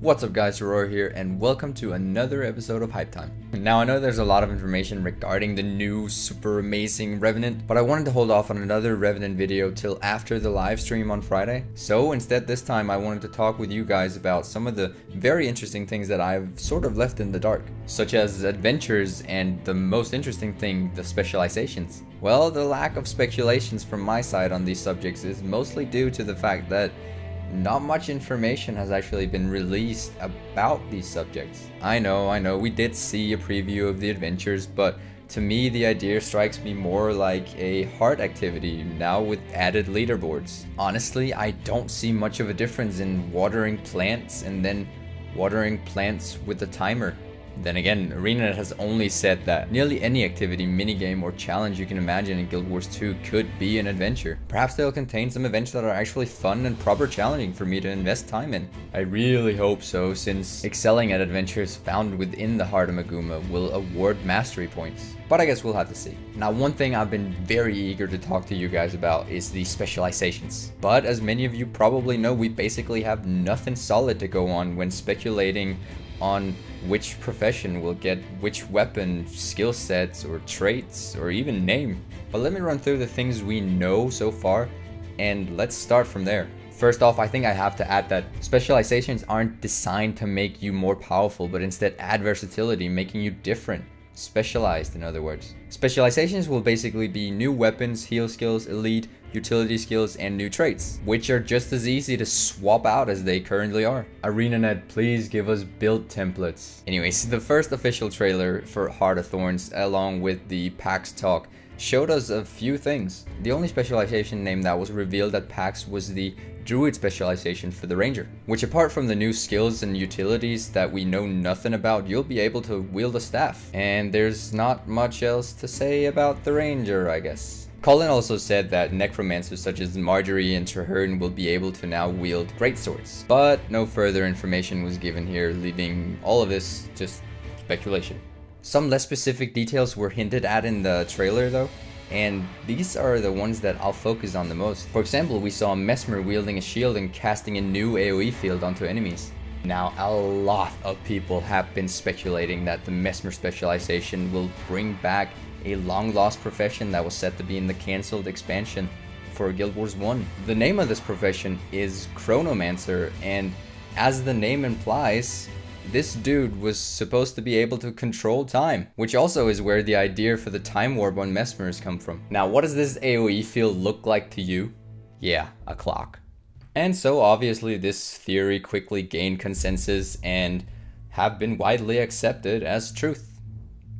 What's up guys, Deroir here, and welcome to another episode of Hype Time. Now I know there's a lot of information regarding the new super amazing Revenant, but I wanted to hold off on another Revenant video till after the live stream on Friday. So instead this time I wanted to talk with you guys about some of the very interesting things that I've sort of left in the dark, such as adventures and the most interesting thing, the specializations. Well, the lack of speculations from my side on these subjects is mostly due to the fact that not much information has actually been released about these subjects. I know, we did see a preview of the adventures, but to me the idea strikes me more like a heart activity now with added leaderboards. Honestly, I don't see much of a difference in watering plants and then watering plants with a timer. Then again, ArenaNet has only said that nearly any activity, minigame, or challenge you can imagine in Guild Wars 2 could be an adventure. Perhaps they'll contain some events that are actually fun and proper challenging for me to invest time in. I really hope so, since excelling at adventures found within the heart of Maguma will award mastery points. But I guess we'll have to see. Now, one thing I've been very eager to talk to you guys about is the specializations. But as many of you probably know, we basically have nothing solid to go on when speculating on which profession will get which weapon, skill sets, or traits, or even name. But let me run through the things we know so far, and let's start from there. First off, I think I have to add that specializations aren't designed to make you more powerful, but instead add versatility, making you different. Specialized, in other words. Specializations will basically be new weapons, heal skills, elite, utility skills, and new traits, which are just as easy to swap out as they currently are. ArenaNet, please give us build templates. Anyways, the first official trailer for Heart of Thorns, along with the PAX talk, showed us a few things. The only specialization name that was revealed at PAX was the Druid specialization for the Ranger, which apart from the new skills and utilities that we know nothing about, you'll be able to wield a staff. And there's not much else to say about the Ranger, I guess. Colin also said that necromancers such as Marjorie and Traherne will be able to now wield greatswords, but no further information was given here, leaving all of this just speculation. Some less specific details were hinted at in the trailer though, and these are the ones that I'll focus on the most. For example, we saw Mesmer wielding a shield and casting a new AoE field onto enemies. Now, a lot of people have been speculating that the Mesmer specialization will bring back a long-lost profession that was said to be in the cancelled expansion for Guild Wars 1. The name of this profession is Chronomancer, and as the name implies, this dude was supposed to be able to control time, which also is where the idea for the time warp on Mesmers come from. Now, what does this AoE field look like to you? Yeah, a clock. And so obviously this theory quickly gained consensus and have been widely accepted as truth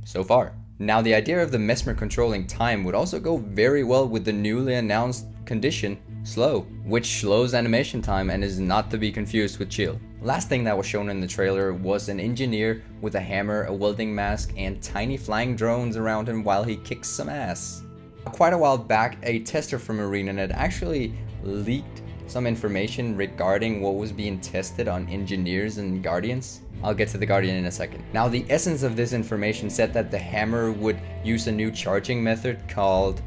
so far. Now, the idea of the Mesmer controlling time would also go very well with the newly announced condition, Slow, which slows animation time and is not to be confused with chill. Last thing that was shown in the trailer was an engineer with a hammer, a welding mask, and tiny flying drones around him while he kicks some ass. Quite a while back, a tester from ArenaNet actually leaked some information regarding what was being tested on engineers and guardians. I'll get to the Guardian in a second. Now, the essence of this information said that the hammer would use a new charging method called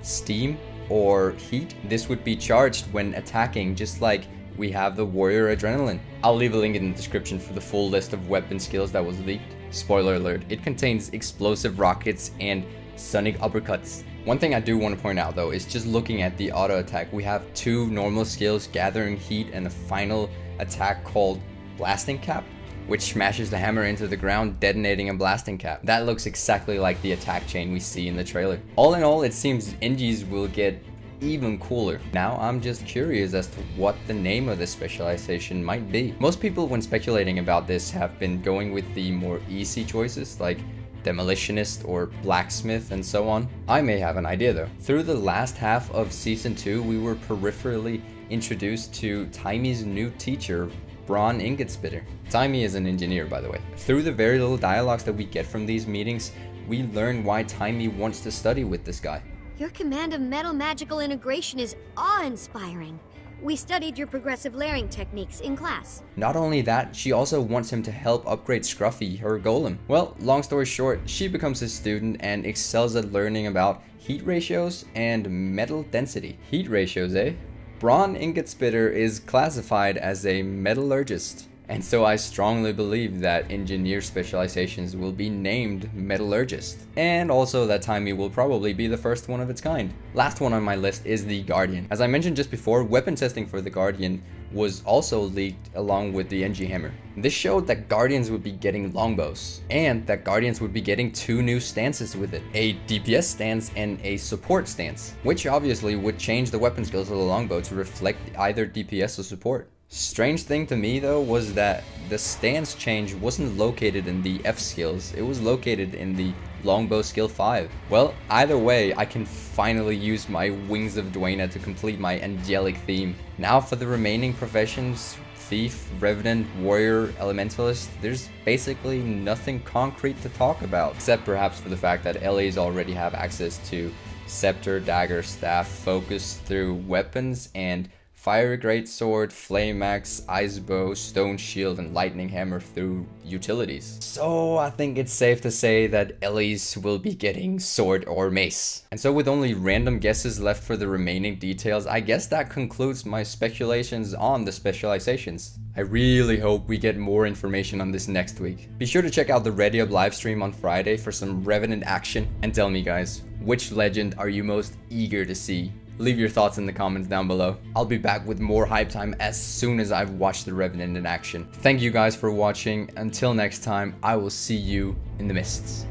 steam or heat. This would be charged when attacking, just like we have the warrior adrenaline. I'll leave a link in the description for the full list of weapon skills that was leaked. Spoiler alert, it contains explosive rockets and sonic uppercuts. One thing I do want to point out though is just looking at the auto attack, we have two normal skills, gathering heat, and a final attack called blasting cap, which smashes the hammer into the ground, detonating a blasting cap. That looks exactly like the attack chain we see in the trailer. All in all, it seems Engis will get even cooler. Now, I'm just curious as to what the name of this specialization might be. Most people, when speculating about this, have been going with the more easy choices, like demolitionist or blacksmith and so on. I may have an idea though. Through the last half of season 2, we were peripherally introduced to Taimi's new teacher, Braun Ingotsplitter. Taimi is an engineer, by the way. Through the very little dialogues that we get from these meetings, we learn why Taimi wants to study with this guy. Your command of metal magical integration is awe-inspiring. We studied your progressive layering techniques in class. Not only that, she also wants him to help upgrade Scruffy, her golem. Well, long story short, she becomes his student and excels at learning about heat ratios and metal density. Heat ratios, eh? Braun Ingotsplitter is classified as a metallurgist. And so I strongly believe that engineer specializations will be named metallurgist. And also that Timey will probably be the first one of its kind. Last one on my list is the Guardian. As I mentioned just before, weapon testing for the Guardian was also leaked along with the NG Hammer. This showed that Guardians would be getting longbows, and that Guardians would be getting 2 new stances with it, a DPS stance and a support stance, which obviously would change the weapon skills of the longbow to reflect either DPS or support. Strange thing to me though was that the stance change wasn't located in the F skills, it was located in the longbow skill 5. Well, either way, I can finally use my Wings of Dwayna to complete my angelic theme. Now for the remaining professions, Thief, Revenant, Warrior, Elementalist, there's basically nothing concrete to talk about, except perhaps for the fact that LAs already have access to Scepter, Dagger, Staff, Focus through weapons, and Fire Greatsword, Flame Axe, Ice Bow, Stone Shield, and Lightning Hammer through utilities. So I think it's safe to say that LAs will be getting Sword or Mace. And so with only random guesses left for the remaining details, I guess that concludes my speculations on the specializations. I really hope we get more information on this next week. Be sure to check out the Ready Up livestream on Friday for some Revenant action. And tell me guys, which legend are you most eager to see? Leave your thoughts in the comments down below. I'll be back with more hype time as soon as I've watched the Revenant in action. Thank you guys for watching. Until next time, I will see you in the mists.